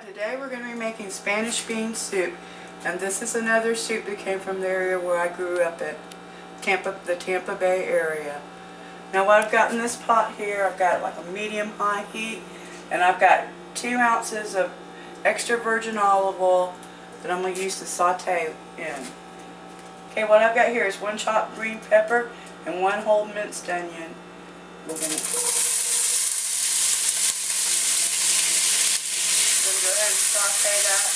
Today we're going to be making Spanish bean soup, and this is another soup that came from the area where I grew up in, the Tampa Bay area. Now what I've got in this pot here, I've got like a medium-high heat, and I've got 2 ounces of extra virgin olive oil that I'm going to use to saute in. Okay, what I've got here is 1 chopped green pepper and 1 whole minced onion. We're going to go ahead and saute that.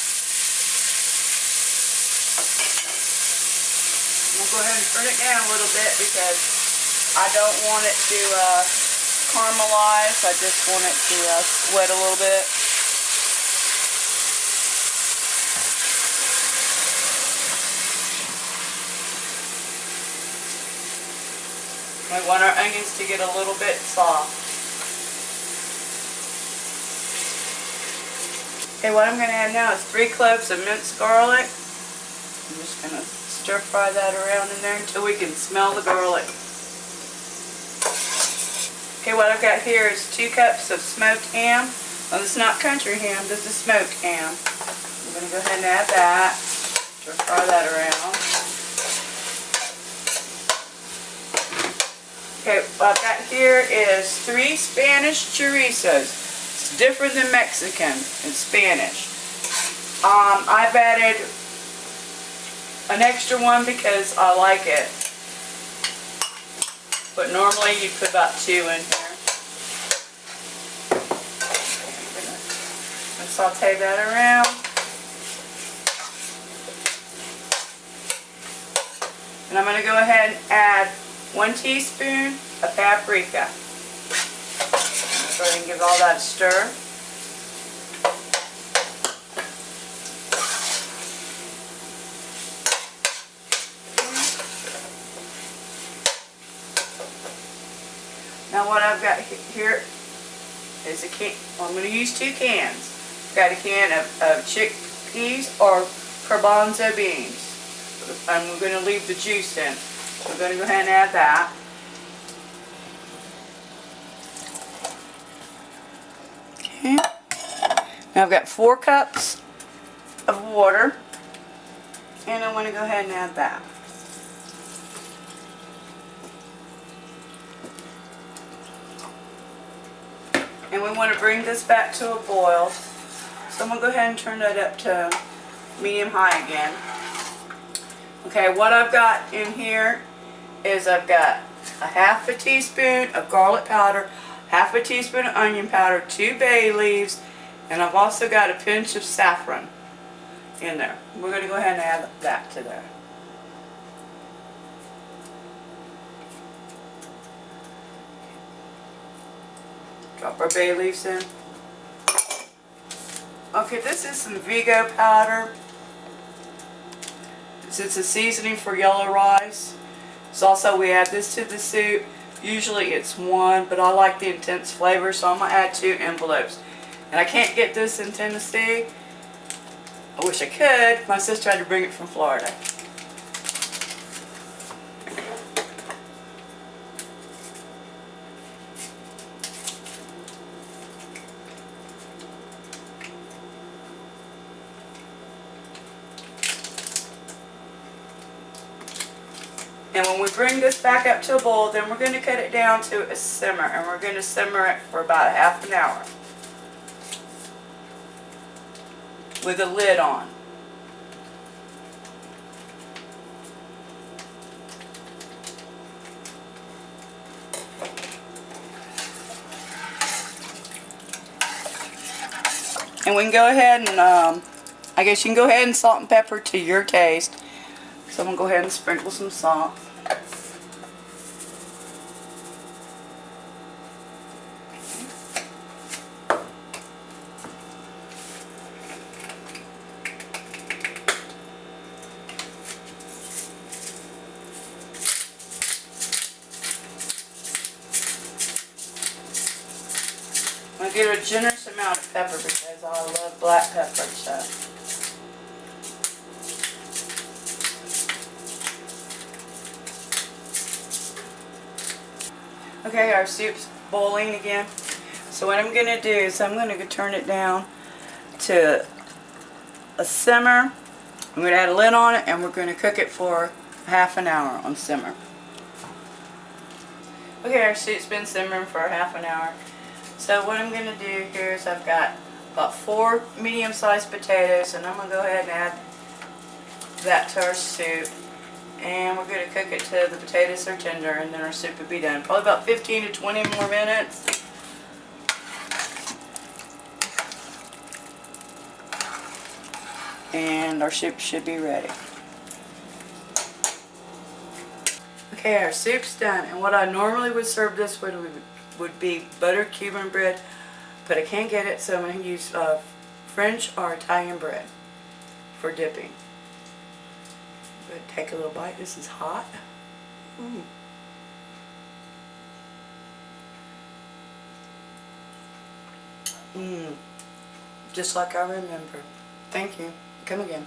We'll go ahead and turn it down a little bit because I don't want it to caramelize. I just want it to sweat a little bit. We want our onions to get a little bit soft. Okay, what I'm going to add now is 3 cloves of minced garlic. I'm just going to stir fry that around in there until we can smell the garlic. Okay, what I've got here is 2 cups of smoked ham. Well, this is not country ham, this is smoked ham. I'm going to go ahead and add that. Stir fry that around. Okay, what I've got here is 3 Spanish chorizos. It's different than Mexican and Spanish. I've added an extra one because I like it. But normally you put about 2 in here. I'm going to saute that around. And I'm going to go ahead and add 1 teaspoon of paprika. Go ahead and give all that a stir. Now what I've got here is a can. Well, I'm going to use 2 cans. I've got a can of chickpeas or garbanzo beans. And we're going to leave the juice in. We're going to go ahead and add that. Okay. Now I've got 4 cups of water, and I'm going to go ahead and add that. And we want to bring this back to a boil. So I'm going to go ahead and turn that up to medium-high again. Okay, what I've got in here is I've got a 1/2 teaspoon of garlic powder, 1/2 teaspoon of onion powder, 2 bay leaves, and I've also got a pinch of saffron in there. We're going to go ahead and add that to there. Drop our bay leaves in. Okay, this is some Vigo powder. It's a seasoning for yellow rice. So also we add this to the soup. Usually it's 1, but I like the intense flavor, so I'm going to add 2 envelopes. And I can't get this in Tennessee. I wish I could. My sister had to bring it from Florida. And when we bring this back up to a boil, then we're going to cut it down to a simmer, and we're going to simmer it for about 1/2 hour with a lid on. And we can go ahead and, I guess you can go ahead and salt and pepper to your taste. So I'm going to go ahead and sprinkle some salt. I'm going to give a generous amount of pepper because I love black pepper. So. Okay, our soup's boiling again. So what I'm going to do is I'm going to turn it down to a simmer. I'm going to add a lid on it and we're going to cook it for half an hour on simmer. Okay, our soup's been simmering for half an hour. So what I'm going to do here is I've got about 4 medium-sized potatoes, and I'm going to go ahead and add that to our soup. And we're going to cook it till the potatoes are tender, and then our soup will be done. Probably about 15 to 20 more minutes. And our soup should be ready. Okay, our soup's done, and what I normally would serve this with would be buttered Cuban bread, but I can't get it, so I'm going to use French or Italian bread for dipping. But take a little bite. This is hot. Just like I remember. Thank you. Come again.